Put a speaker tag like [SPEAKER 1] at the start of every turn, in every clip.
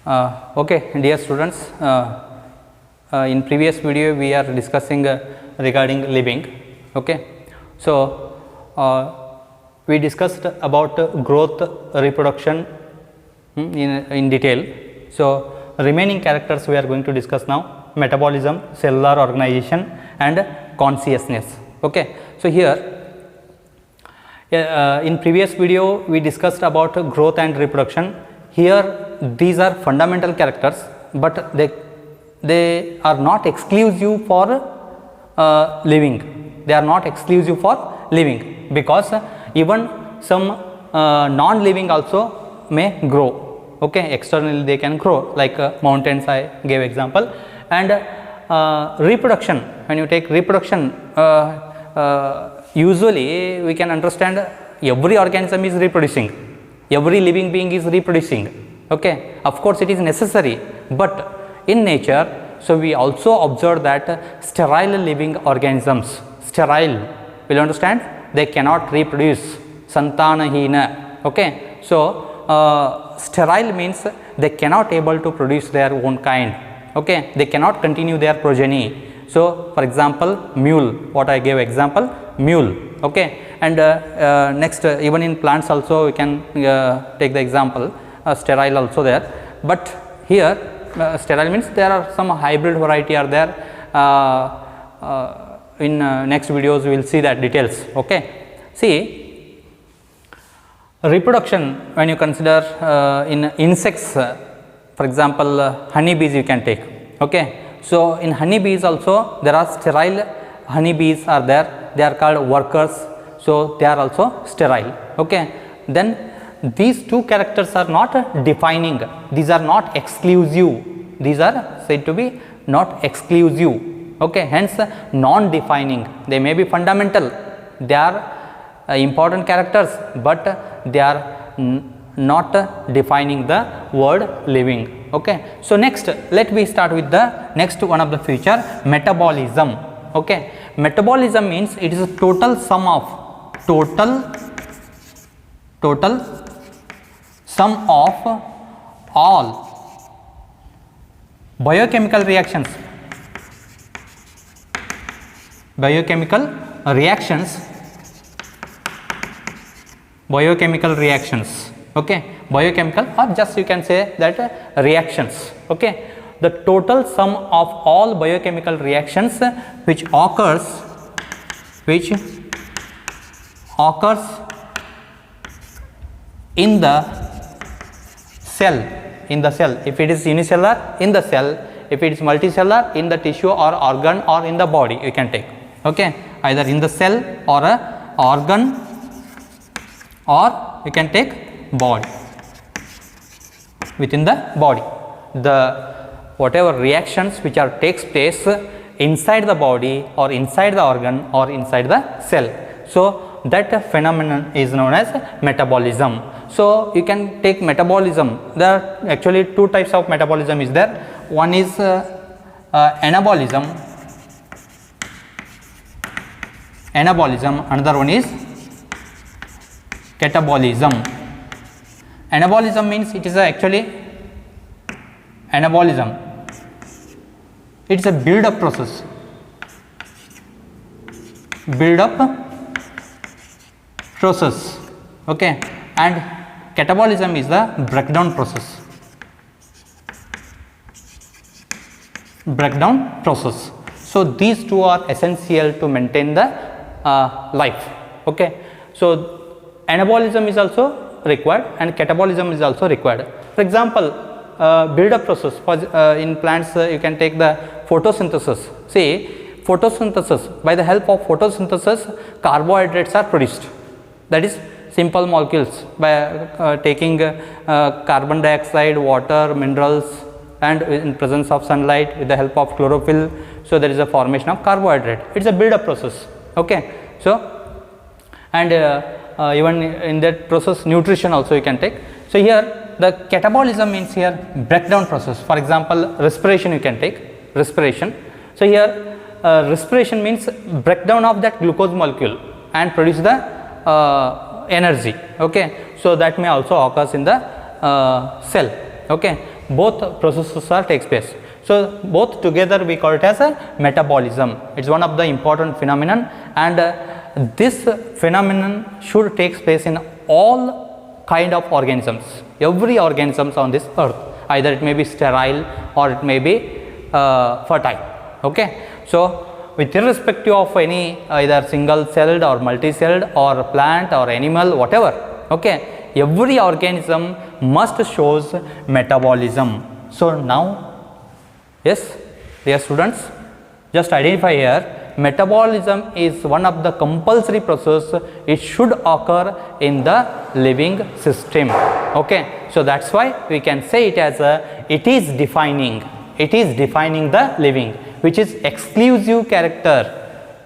[SPEAKER 1] Okay, dear students, in previous video we are discussing regarding living. Okay, so we discussed about growth, reproduction in detail. So remaining characters we are going to discuss now: metabolism, cellular organization, and consciousness. Okay, so here in previous video we discussed about growth and reproduction. Here these are fundamental characters, but they are not exclusive for living. They are not exclusive for living, because even some non-living also may grow. Okay, externally they can grow, like mountains I gave example. And reproduction, when you take reproduction, usually we can understand every organism is reproducing. Every living being is reproducing. Okay, of course it is necessary, but in nature, so we also observe that sterile living organisms, sterile, will you understand, they cannot reproduce, santanahina. Okay, so sterile means they cannot able to produce their own kind. Okay, they cannot continue their progeny. So for example, mule, what I gave example, mule. Okay, and next even in plants also we can take the example, sterile also there, but here sterile means there are some hybrid variety are there. In next videos we will see that details. Okay, see, reproduction, when you consider in insects, for example honeybees you can take. Okay, so in honeybees also there are sterile honeybees are there, they are called workers, so they are also sterile. Okay, then these two characters are not defining, these are not exclusive, these are said to be not exclusive. Okay, hence non-defining, they may be fundamental, they are important characters, but they are not defining the word living. Okay, so next let me start with the next one of the feature, metabolism. Okay, metabolism means it is a total sum of sum of all biochemical reactions, okay, biochemical, or just you can say that reactions. Okay, the total sum of all biochemical reactions which occurs in the cell, if it is unicellular, in the cell, if it is multicellular, in the tissue or organ or in the body you can take. Okay, either in the cell or a organ, or you can take body, within the body, the whatever reactions which are takes place inside the body or inside the organ or inside the cell. So that phenomenon is known as metabolism. So you can take metabolism, there are actually two types of metabolism is there. One is anabolism, another one is catabolism. Anabolism means it is actually anabolism, it is a build up process, okay, and catabolism is the breakdown process. So these two are essential to maintain the life. Okay, so anabolism is also required and catabolism is also required. For example, build up process for in plants, you can take the photosynthesis. See, photosynthesis, by the help of photosynthesis carbohydrates are produced, that is simple molecules, by taking carbon dioxide, water, minerals, and in presence of sunlight with the help of chlorophyll, so there is a formation of carbohydrate. It is a build up process. Okay, so and even in that process nutrition also you can take. So here the catabolism means here breakdown process. For example, respiration you can take, respiration. So here respiration means breakdown of that glucose molecule and produce the energy. Okay, so that may also occurs in the cell. Okay, both processes are takes place. So both together we call it as a metabolism. It's one of the important phenomenon, and this phenomenon should take place in all kind of organisms, every organisms on this earth, either it may be sterile or it may be fertile. Okay. So with irrespective of any either single celled or multi-celled or plant or animal, whatever, okay, every organism must shows metabolism. So now, yes, dear students, just identify here, metabolism is one of the compulsory process, it should occur in the living system. Okay. So that's why we can say it as it is defining the living, which is exclusive character,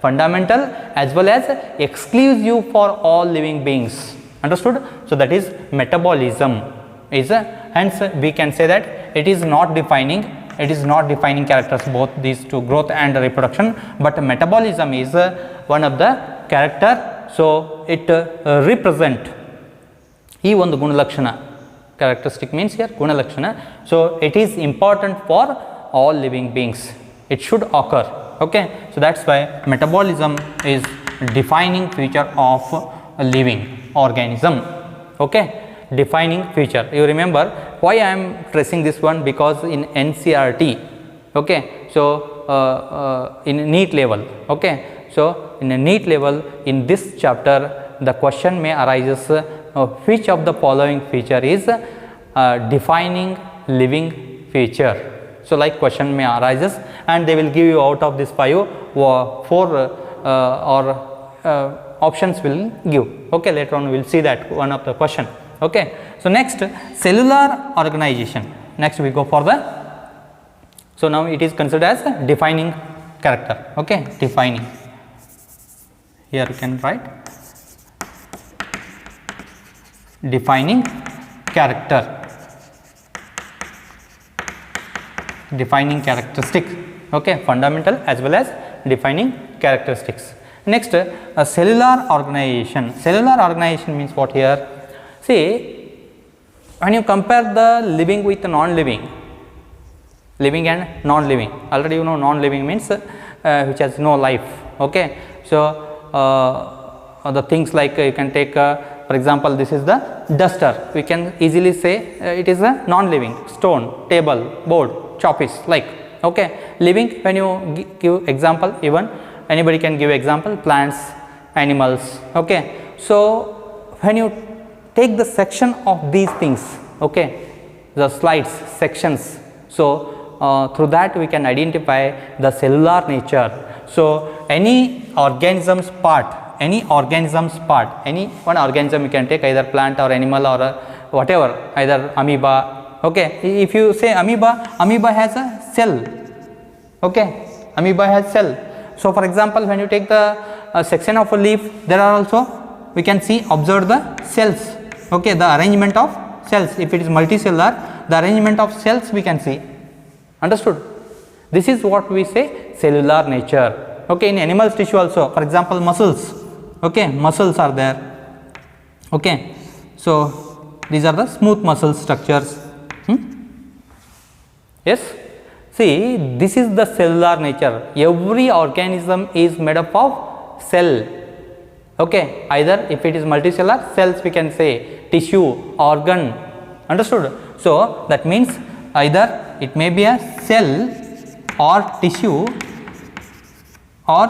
[SPEAKER 1] fundamental as well as exclusive for all living beings. Understood? So that is metabolism is hence we can say that it is not defining characters, both these two, growth and reproduction, but metabolism is one of the character. So it represent ಈ ಒಂದು ಗುಣಲಕ್ಷಣ, characteristic means here gunalakshana. So it is important for all living beings, it should occur. Okay. So that's why metabolism is defining feature of a living organism. Okay. Defining feature, you remember why I am stressing this one, because in NCERT, okay, so in NEET level, okay, so in a NEET level in this chapter the question may arises which of the following feature is defining living feature. So like question may arises, and they will give you out of this 5 4 or options will give. Okay, later on we will see that one of the question. Okay. So next, cellular organization, next we go for the, so now it is considered as a defining character. Okay. Defining, here you can write defining character, defining characteristic. Okay. Fundamental as well as defining characteristics. Next, cellular organization. Cellular organization means what here? See, when you compare the living with non-living, living and non-living, already you know non-living means which has no life. Okay. So the things like you can take for example, this is the duster, we can easily say it is a non-living, stone, table, board, choppies, like. Okay. Living, when you give example, even anybody can give example, plants, animals. Okay. So when you take the section of these things, okay, the slides, sections, so through that we can identify the cellular nature. So any organism's part, any one organism you can take, either plant or animal or whatever, either amoeba. Okay. If you say amoeba has a cell. Okay. Amoeba has cell. So for example, when you take the section of a leaf, there are also, we can see, observe the cells. Okay. The arrangement of cells, if it is multicellular, the arrangement of cells we can see. Understood? This is what we say cellular nature. Okay. In animals tissue also, for example, muscles. Okay. Muscles are there. Okay. So these are the smooth muscle structures. Yes. See, this is the cellular nature. Every organism is made up of cell. Okay. Either if it is multicellular, cells we can say, tissue, organ. Understood? So that means either it may be a cell or tissue or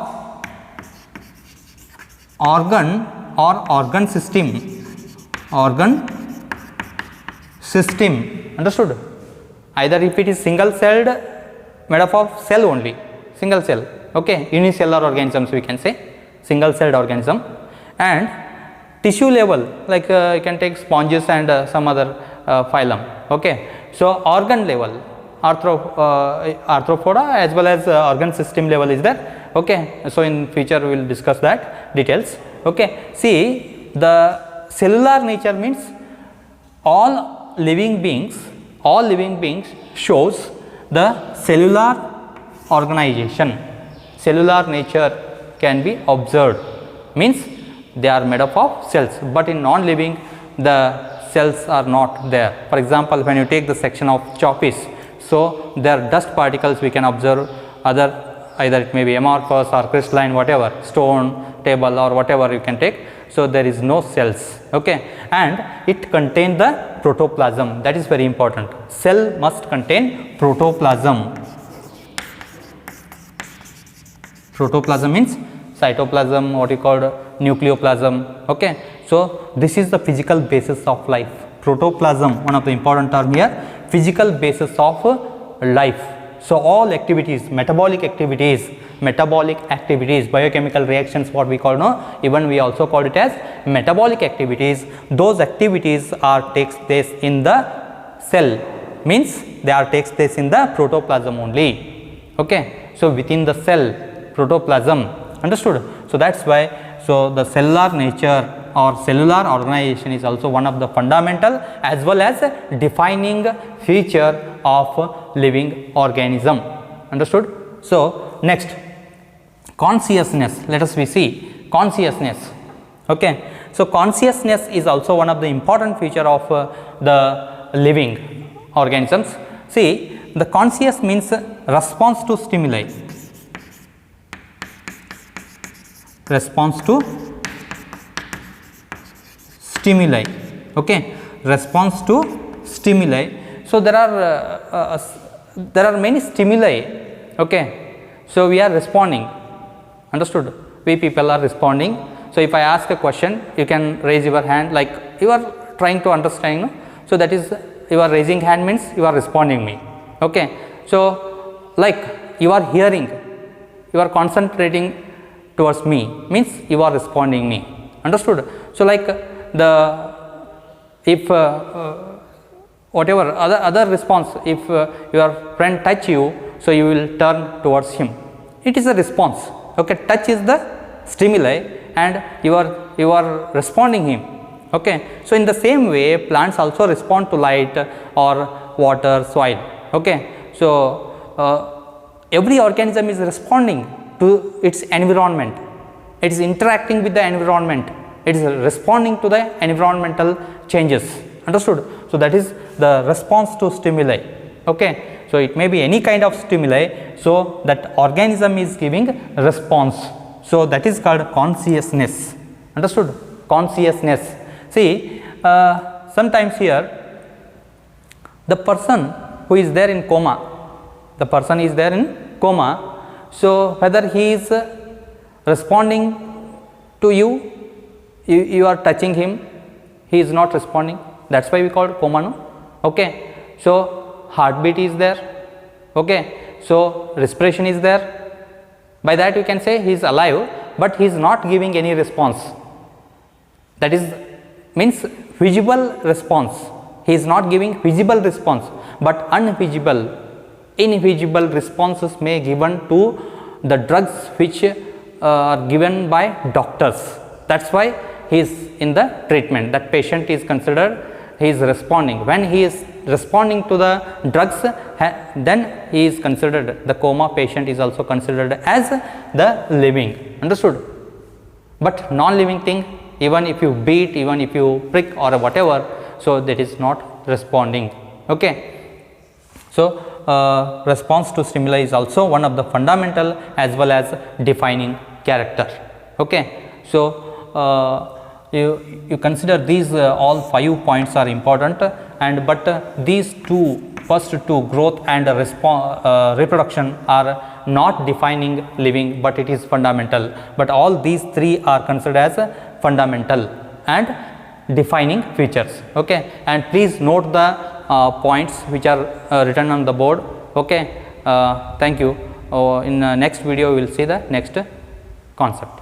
[SPEAKER 1] organ or organ system. Understood? Either if it is single celled, made up of cell only, single cell. Okay. Unicellular organisms we can say, single celled organism, and tissue level, like you can take sponges and some other phylum. Okay. So organ level, arthropoda as well as organ system level is there. Okay. So in future we will discuss that details. Okay. See, the cellular nature means all living beings shows the cellular organization. Cellular nature can be observed, means they are made up of cells, but in non-living the cells are not there. For example, when you take the section of chalk piece, so there are dust particles we can observe, either it may be amorphous or crystalline, whatever, stone, table or whatever you can take. So there is no cells, okay, and it contains the protoplasm. That is very important. Cell must contain protoplasm. Protoplasm means cytoplasm, what you call nucleoplasm, okay. So this is the physical basis of life. Protoplasm, one of the important term here, physical basis of life. So all activities, metabolic activities, biochemical reactions, what we call, no, even we also call it as metabolic activities. Those activities are takes place in the cell, means they are takes place in the protoplasm only, okay. So within the cell, protoplasm, understood. So that's why, so the cellular nature or cellular organization is also one of the fundamental as well as defining feature of living organism, understood. So next, consciousness. Let us see consciousness, okay. So consciousness is also one of the important feature of the living organisms. See, the conscious means response to stimuli, response to stimuli, okay, response to stimuli. So there are many stimuli, okay. So we are responding, understood. We people are responding. So if I ask a question, you can raise your hand, like you are trying to understand, no? So that is, you are raising hand means you are responding me, okay. So like you are hearing, you are concentrating towards me, means you are responding me, understood. So like if whatever other response, if your friend touch you, so you will turn towards him, it is a response, okay. Touch is the stimuli and you are responding him, okay. So in the same way, plants also respond to light or water, soil, okay. So every organism is responding to its environment, it is interacting with the environment, it is responding to the environmental changes, understood. So that is the response to stimuli, okay. So it may be any kind of stimuli, so that organism is giving response. So that is called consciousness, understood, consciousness. See, sometimes here the person who is there in coma, the person is there in coma, so whether he is responding to you, you are touching him, he is not responding, that is why we call it coma, no? Okay. So heartbeat is there, okay. So respiration is there, by that you can say he is alive, but he is not giving any response, that is means visible response, he is not giving visible response, but invisible responses may given to the drugs which are given by doctors. That is why he is in the treatment, that patient is considered, he is responding. When he is responding to the drugs, then he is considered, the coma patient is also considered as the living, understood. But non-living thing, even if you beat, even if you prick or whatever, so that is not responding, okay. So response to stimuli is also one of the fundamental as well as defining character, okay. So you consider these all 5 points are important, and but these first two, growth and reproduction, are not defining living, but it is fundamental. But all these 3 are considered as fundamental and defining features, okay. And please note the points which are written on the board, okay. Thank you. In next video we will see the next concept.